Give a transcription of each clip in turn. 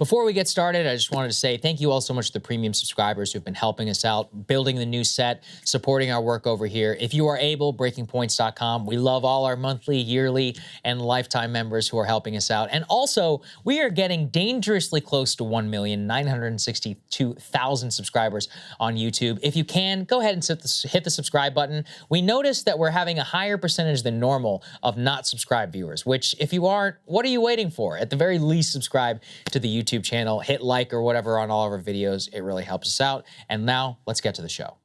Before we get started, I just wanted to say thank you all so much to the premium subscribers who've been helping us out, building the new set, supporting our work over here. If you are able, breakingpoints.com. We love all our monthly, yearly, and lifetime members who are helping us out. And also, we are getting dangerously close to 1,962,000 subscribers on YouTube. If you can, go ahead and hit the subscribe button. We noticed that we're having a higher percentage than normal of not subscribed viewers, which if you aren't, what are you waiting for? At the very least, subscribe to the YouTube channel, hit like or whatever on all of our videos. It really helps us out. And now let's get to the show.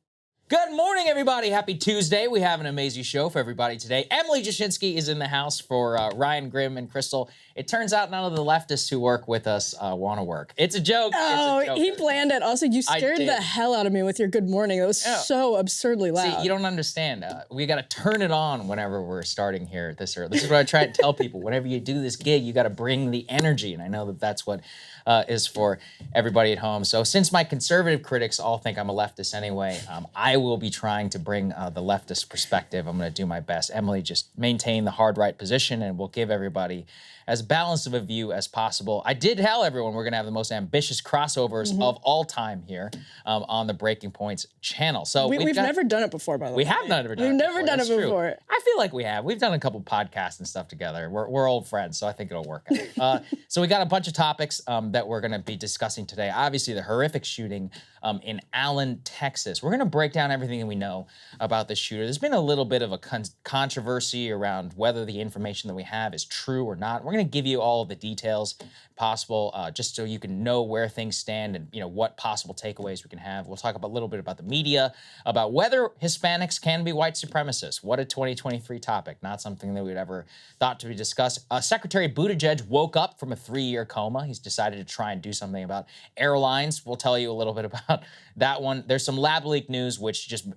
Good morning, everybody. Happy Tuesday. We have an amazing show for everybody today. Emily Jashinsky is in the house for Ryan Grimm and Crystal. It turns out none of the leftists who work with us want to work. It's a joke. Oh, he planned it. Also, you scared the hell out of me with your good morning. It was so absurdly loud. See, you don't understand. We got to turn it on whenever we're starting here this early. This is what I try to tell people. Whenever you do this gig, you got to bring the energy. And I know that that's what is for everybody at home. So since my conservative critics all think I'm a leftist anyway, I will be trying to bring the leftist perspective. I'm going to do my best. Emily, just maintain the hard right position, and we'll give everybody as balanced of a view as possible. I did tell everyone we're going to have the most ambitious crossovers of all time here on the Breaking Points channel. So we've never done it before, by the way. We have never done it. We've never done it before. I feel like we have. We've done a couple podcasts and stuff together. We're old friends, so I think it'll work out. So we got a bunch of topics that we're going to be discussing today. Obviously, the horrific shooting in Allen, Texas. We're going to break down everything that we know about the shooter. There's been a little bit of a controversy around whether the information that we have is true or not. We're going to give you all of the details possible, just so you can know where things stand and what possible takeaways we can have. We'll talk a little bit about the media, about whether Hispanics can be white supremacists. What a 2023 topic, not something that we'd ever thought to be discussed. Secretary Buttigieg woke up from a 3-year coma. He's decided to try and do something about airlines. We'll tell you a little bit about that one. There's some lab leak news, which just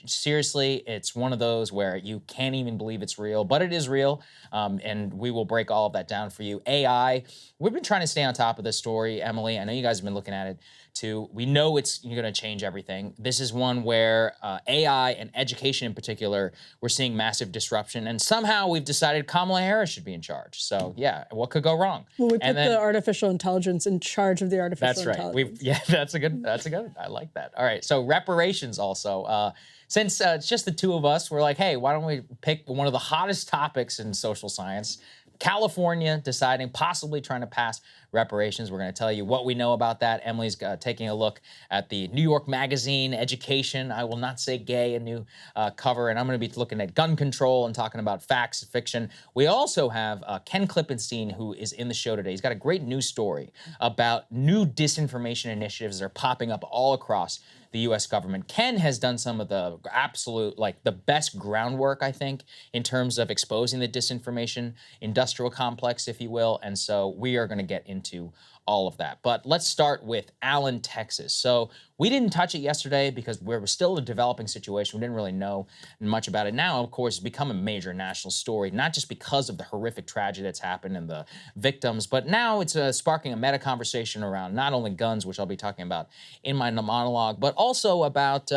seriously, it's one of those where you can't even believe it's real, but it is real, and we will break all of that down for you. AI, we've been trying to stay on top of this story, Emily. I know you guys have been looking at it too. We know it's going to change everything. This is one where AI and education in particular, we're seeing massive disruption, and somehow we've decided Kamala Harris should be in charge. So yeah, what could go wrong? Well, we put the artificial intelligence in charge of the artificial That's intelligence. right. That's a good. I like that. All right. So reparations also. Since it's just the two of us, we're like, hey, why don't we pick one of the hottest topics in social science? California deciding, possibly trying to pass reparations. We're going to tell you what we know about that. Emily's taking a look at the New York Magazine Education, I will not say gay, a new cover. And I'm going to be looking at gun control and talking about facts and fiction. We also have Ken Klippenstein, who is in the show today. He's got a great news story about new disinformation initiatives that are popping up all across the U.S. government. Ken has done some of the absolute, the best groundwork, I think, in terms of exposing the disinformation industrial complex, if you will. And so we are going to get into all of that. But let's start with Allen, Texas. So we didn't touch it yesterday because we're still a developing situation. We didn't really know much about it. Now, of course, it's become a major national story, not just because of the horrific tragedy that's happened and the victims, but now it's sparking a meta conversation around not only guns, which I'll be talking about in my monologue, but also about,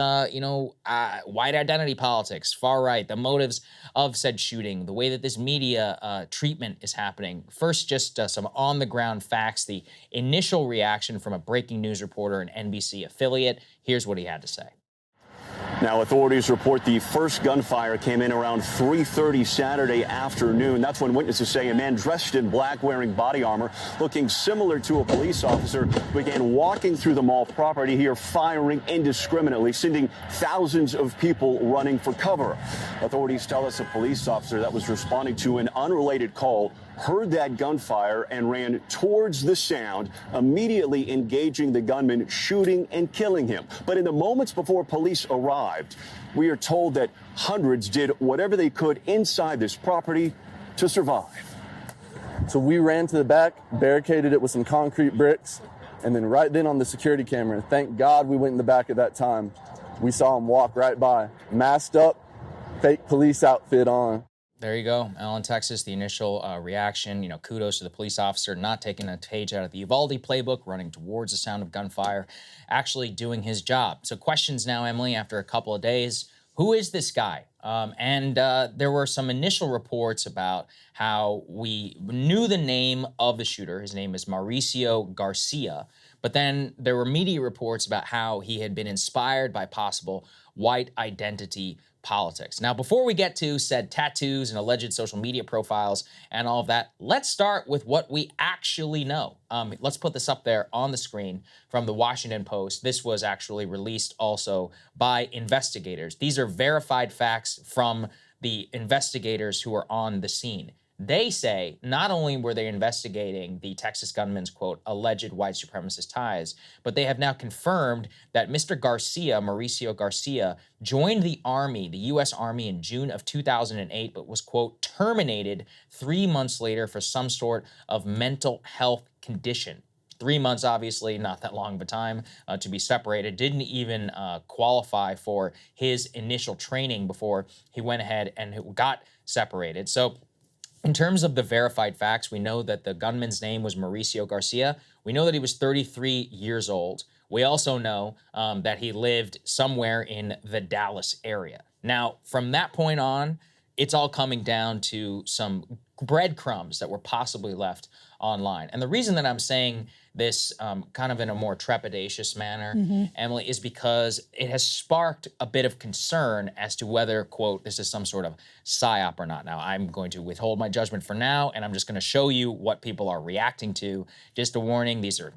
white identity politics, far right, the motives of said shooting, the way that this media treatment is happening. First, just some on-the-ground facts, the initial reaction from a breaking news reporter and NBC affiliate. Here's what he had to say. Now, authorities report the first gunfire came in around 3:30 Saturday afternoon. That's when witnesses say a man dressed in black, wearing body armor, looking similar to a police officer, began walking through the mall property here, firing indiscriminately, sending thousands of people running for cover. Authorities tell us a police officer that was responding to an unrelated call heard that gunfire and ran towards the sound, immediately engaging the gunman, shooting and killing him. But in the moments before police arrived, we are told that hundreds did whatever they could inside this property to survive. So we ran to the back, barricaded it with some concrete bricks, and then right then on the security camera, thank God we went in the back at that time, we saw him walk right by, masked up, fake police outfit on. There you go, Allen, Texas, the initial reaction. Kudos to the police officer not taking a page out of the Uvalde playbook, running towards the sound of gunfire, actually doing his job. So questions now, Emily, after a couple of days. who is this guy? And there were some initial reports about how we knew the name of the shooter. His name is Mauricio Garcia. But then there were media reports about how he had been inspired by possible white identity politics. Now, before we get to said tattoos and alleged social media profiles and all of that, let's start with what we actually know. Let's put this up there on the screen from the Washington Post. This was actually released also by investigators. These are verified facts from the investigators who are on the scene. They say not only were they investigating the Texas gunman's, quote, alleged white supremacist ties, but they have now confirmed that Mr. Garcia, Mauricio Garcia, joined the Army, the U.S. Army, in June of 2008, but was, quote, terminated 3 months later for some sort of mental health condition. 3 months, obviously, not that long of a time to be separated. Didn't even qualify for his initial training before he went ahead and got separated. So in terms of the verified facts, we know that the gunman's name was Mauricio Garcia. We know that he was 33 years old. We also know that he lived somewhere in the Dallas area. Now, from that point on, it's all coming down to some breadcrumbs that were possibly left online. And the reason that I'm saying this kind of in a more trepidatious manner, Emily, is because it has sparked a bit of concern as to whether, quote, this is some sort of psyop or not. Now, I'm going to withhold my judgment for now, and I'm just going to show you what people are reacting to. Just a warning, these are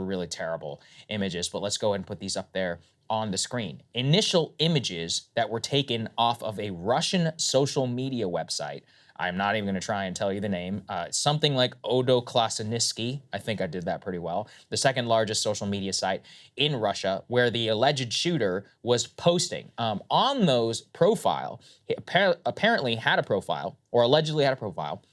really terrible images, but let's go ahead and put these up there on the screen. Initial images that were taken off of a Russian social media website. I'm not even going to try and tell you the name. Something like Odoklasiniski. I think I did that pretty well. The second largest social media site in Russia, where the alleged shooter was posting. On those profile, he apparently had a profile, or allegedly had a profile,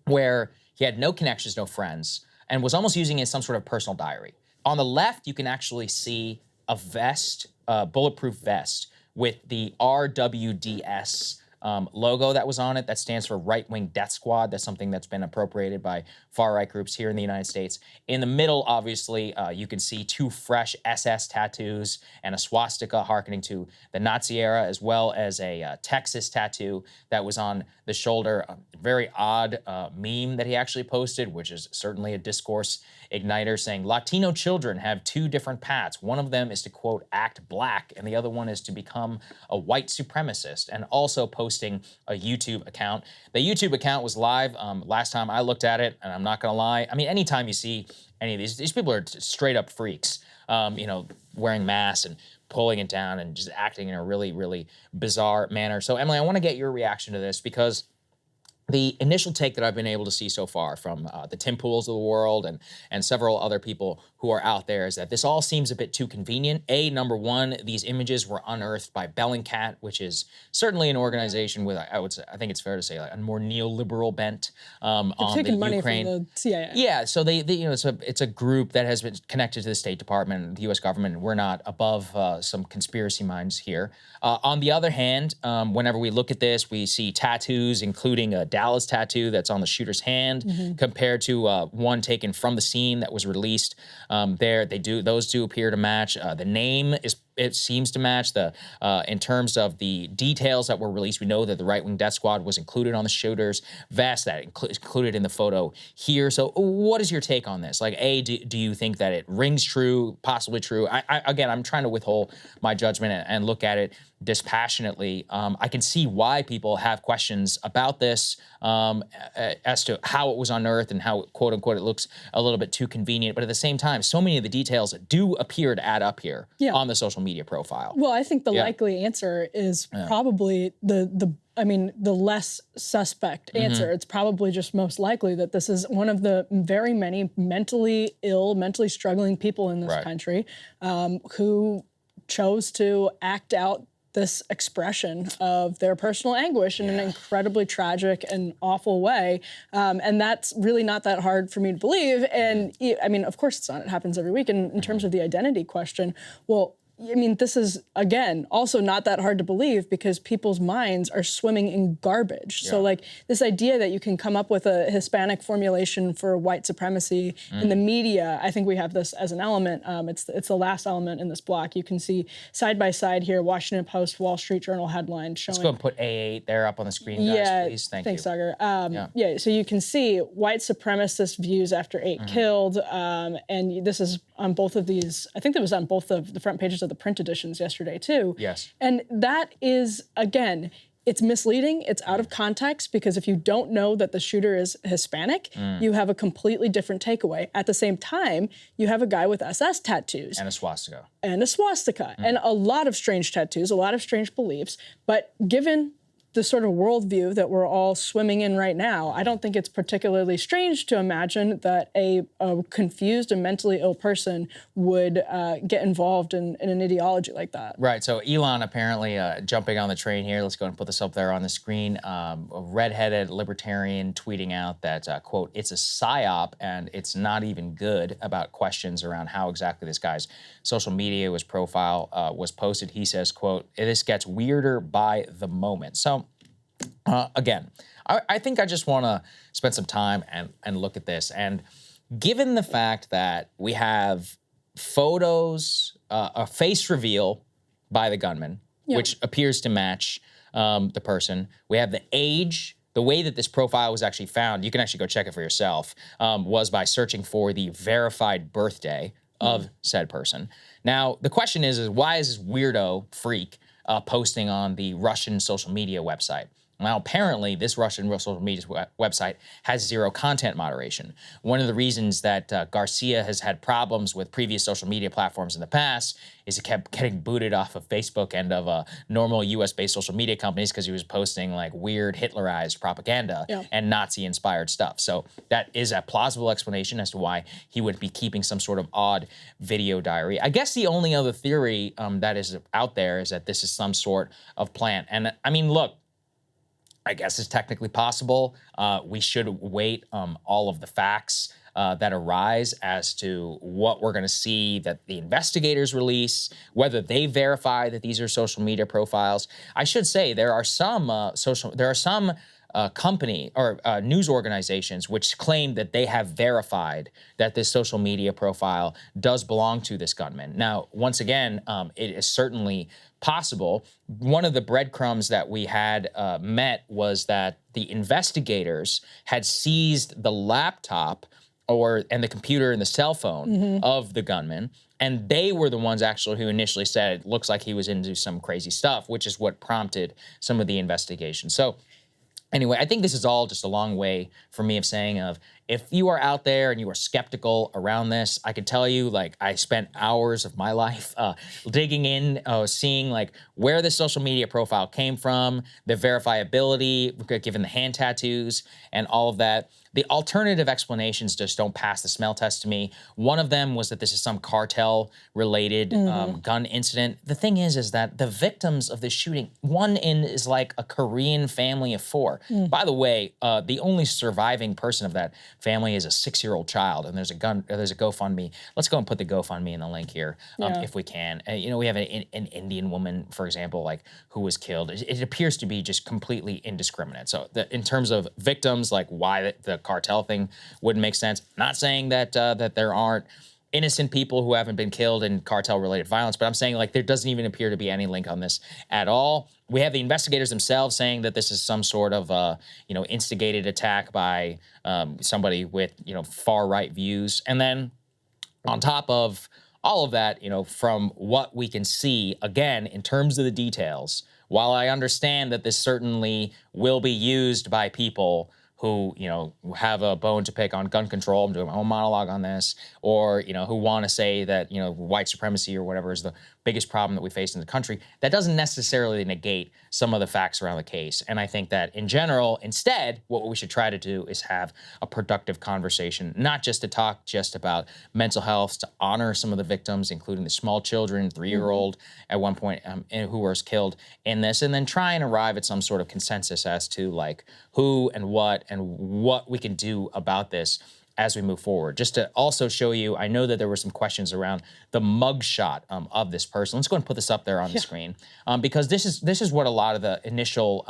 where he had no connections, no friends, and was almost using it as some sort of personal diary. On the left, you can actually see a vest, a bulletproof vest, with the RWDS logo that was on it. That stands for Right-Wing Death Squad. That's something that's been appropriated by far-right groups here in the United States. In the middle, obviously, you can see two fresh SS tattoos and a swastika hearkening to the Nazi era, as well as a Texas tattoo that was on the shoulder. A very odd meme that he actually posted, which is certainly a discourse igniter, saying Latino children have two different paths. One of them is to, quote, act black, and the other one is to become a white supremacist, and also posting a YouTube account. The YouTube account was live last time I looked at it, and I'm not gonna lie. I mean, anytime you see any of these people are straight up freaks, wearing masks and pulling it down and just acting in a really, really bizarre manner. So Emily, I wanna get your reaction to this, because the initial take that I've been able to see so far from the Tim Pools of the world and several other people who are out there is that this all seems a bit too convenient. Number one, these images were unearthed by Bellingcat, which is certainly an organization with, I think it's fair to say, like a more neoliberal bent on the money Ukraine. From the CIA. Yeah, so it's a group that has been connected to the State Department, the U.S. government, and we're not above some conspiracy minds here. On the other hand, whenever we look at this, we see tattoos, including a Dallas tattoo that's on the shooter's hand, compared to one taken from the scene that was released there. Those do appear to match. The name it seems to match. In terms of the details that were released, we know that the Right-Wing Death Squad was included on the shooter's vest, that included in the photo here. So what is your take on this? Like, do you think that it rings true, possibly true? Again, I'm trying to withhold my judgment and look at it dispassionately. I can see why people have questions about this as to how it was unearthed and how, quote unquote, it looks a little bit too convenient. But at the same time, so many of the details do appear to add up here on the social media profile. Well, I think the likely answer is probably the less suspect answer. It's probably just most likely that this is one of the very many mentally ill, mentally struggling people in this country who chose to act out this expression of their personal anguish in an incredibly tragic and awful way. And that's really not that hard for me to believe. And I mean, of course it's not. It happens every week. And in terms of the identity question, well, I mean, this is, again, also not that hard to believe because people's minds are swimming in garbage. So, like, this idea that you can come up with a Hispanic formulation for white supremacy in the media, I think we have this as an element. It's the last element in this block. You can see side by side here, Washington Post, Wall Street Journal headlines showing. Let's go and put A8 there up on the screen, guys, please. Thanks, Saagar. Yeah, so you can see white supremacist views after 8 killed, and this is on both of these. I think that was on both of the front pages of the print editions yesterday too. Yes. And that is, again, it's misleading, it's out of context, because if you don't know that the shooter is Hispanic, you have a completely different takeaway. At the same time, you have a guy with SS tattoos. And a swastika. And a lot of strange tattoos, a lot of strange beliefs, but given the sort of worldview that we're all swimming in right now, I don't think it's particularly strange to imagine that a confused and mentally ill person would get involved in an ideology like that. Right, so Elon apparently jumping on the train here. Let's go and put this up there on the screen. A redheaded libertarian tweeting out that, quote, it's a psyop and it's not even good, about questions around how exactly this guy's social media profile was posted. He says, quote, this gets weirder by the moment. So again, I think I just want to spend some time and look at this. And given the fact that we have photos, a face reveal by the gunman, which appears to match the person. We have the age. The way that this profile was actually found, you can actually go check it for yourself, was by searching for the verified birthday of said person. Now, the question is why is this weirdo freak posting on the Russian social media website? Now, apparently, this Russian social media website has zero content moderation. One of the reasons that Garcia has had problems with previous social media platforms in the past is he kept getting booted off of Facebook and of normal US-based social media companies because he was posting like weird Hitlerized propaganda and Nazi-inspired stuff. So that is a plausible explanation as to why he would be keeping some sort of odd video diary. I guess the only other theory that is out there is that this is some sort of plant. And I mean, look, I guess it's technically possible. We should wait all of the facts that arise as to what we're going to see that the investigators release, whether they verify that these are social media profiles. I should say there are some company or news organizations which claim that they have verified that this social media profile does belong to this gunman. Now, once again, it is certainly possible. One of the breadcrumbs that we had met was that the investigators had seized the laptop and the computer and the cell phone of the gunman, and they were the ones actually who initially said it looks like he was into some crazy stuff, which is what prompted some of the investigation. So anyway, I think this is all just a long way for me of saying if you are out there and you are skeptical around this, I can tell you, like, I spent hours of my life digging in, seeing like where the social media profile came from, the verifiability, given the hand tattoos and all of that. The alternative explanations just don't pass the smell test to me. One of them was that this is some cartel-related gun incident. The thing is that the victims of this shooting, one is like a Korean family of 4. By the way, the only surviving person of that family is a 6-year-old child, and there's a GoFundMe. Let's go and put the GoFundMe in the link here if we can. You know, we have an Indian woman, for example, like who was killed. It appears to be just completely indiscriminate. So in terms of victims, like why the cartel thing wouldn't make sense. Not saying that that there aren't innocent people who haven't been killed in cartel-related violence, but I'm saying like there doesn't even appear to be any link on this at all. We have the investigators themselves saying that this is some sort of instigated attack by somebody with far-right views, and then on top of all of that, from what we can see, again in terms of the details, while I understand that this certainly will be used by people who, have a bone to pick on gun control, I'm doing my own monologue on this, or, who want to say that, white supremacy or whatever is the biggest problem that we face in the country, that doesn't necessarily negate some of the facts around the case. And I think that in general, instead, what we should try to do is have a productive conversation, not just to talk just about mental health, to honor some of the victims, including the small children, 3-year-old at one point who was killed in this, and then try and arrive at some sort of consensus as to like who and what we can do about this. as we move forward. Just to also show you, I know that there were some questions around the mugshot of this person. Let's go and put this up there on the screen, because this is what a lot of the initial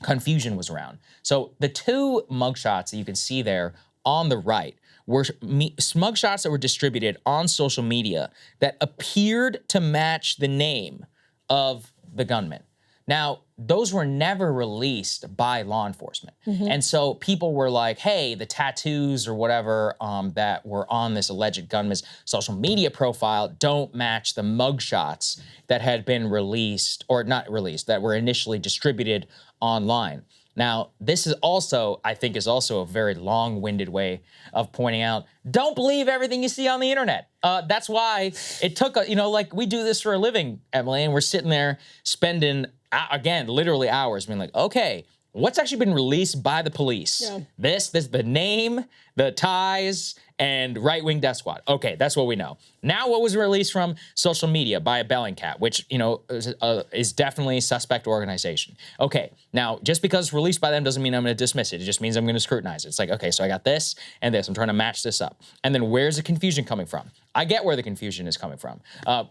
confusion was around. So the two mugshots that you can see there on the right were mugshots that were distributed on social media that appeared to match the name of the gunman. Now, those were never released by law enforcement. And so people were like, hey, the tattoos or whatever that were on this alleged gunman's social media profile don't match the mugshots that had been released, or not released, that were initially distributed online. Now, this is also, I think, is also a very long-winded way of pointing out, don't believe everything you see on the internet. That's why it took, like we do this for a living, Emily, and we're sitting there spending, again, literally hours being like, okay, what's actually been released by the police? Yeah. This, the name, the ties, and right-wing death squad. Okay, that's what we know. Now, what was released from social media by a Bellingcat, which, is definitely a suspect organization. Okay, now, just because it's released by them doesn't mean I'm going to dismiss it. It just means I'm going to scrutinize it. It's like, okay, so I got this and this. I'm trying to match this up. And then where's the confusion coming from? I get where the confusion is coming from.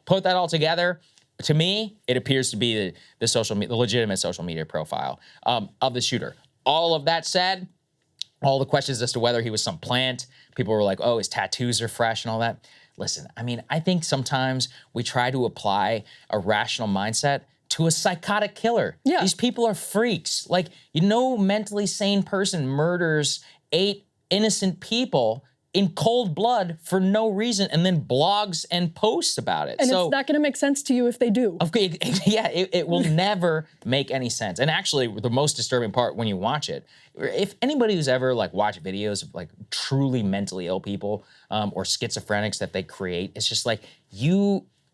Put that all together. To me, it appears to be the legitimate social media profile of the shooter. All of that said, all the questions as to whether he was some plant, people were like, oh, his tattoos are fresh and all that. Listen, I mean, I think sometimes we try to apply a rational mindset to a psychotic killer. Yeah. These people are freaks. Like, mentally sane person murders 8 innocent people in cold blood for no reason, and then blogs and posts about it. And it's not going to make sense to you if they do. Okay, yeah, it will never make any sense. And actually, the most disturbing part when you watch it, if anybody who's ever watched videos of truly mentally ill people or schizophrenics that they create, it's just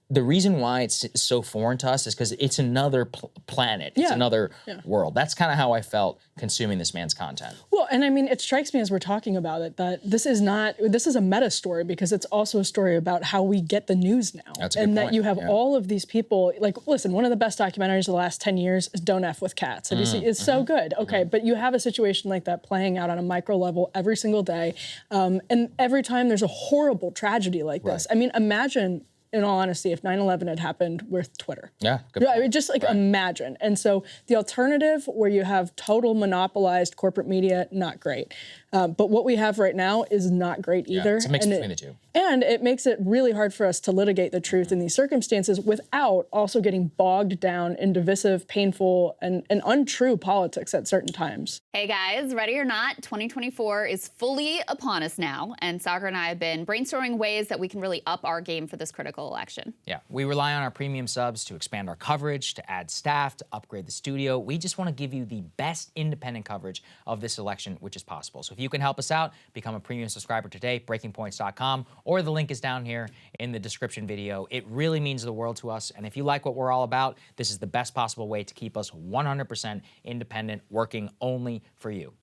the reason why it's so foreign to us is because it's another planet. It's another world. That's kind of how I felt consuming this man's content. Well, and I mean, it strikes me as we're talking about it that this is a meta story, because it's also a story about how we get the news now. That's a good point. That you have all of these people, listen, one of the best documentaries of the last 10 years is Don't F With Cats. Have you seen? It's so good. Okay, but you have a situation like that playing out on a micro level every single day. And every time there's a horrible tragedy like this. I mean, imagine, in all honesty, if 9/11 had happened with Twitter. Yeah, good point. I mean, just imagine. And so the alternative, where you have total monopolized corporate media, not great. But what we have right now is not great either. It's a mix between the two. And it makes it really hard for us to litigate the truth in these circumstances without also getting bogged down in divisive, painful, and untrue politics at certain times. Hey guys, ready or not, 2024 is fully upon us now, and Saagar and I have been brainstorming ways that we can really up our game for this critical election. Yeah, we rely on our premium subs to expand our coverage, to add staff, to upgrade the studio. We just want to give you the best independent coverage of this election, which is possible. So if you can help us out, become a premium subscriber today, breakingpoints.com, or the link is down here in the description video. It really means the world to us, and if you like what we're all about, this is the best possible way to keep us 100% independent, working only for you.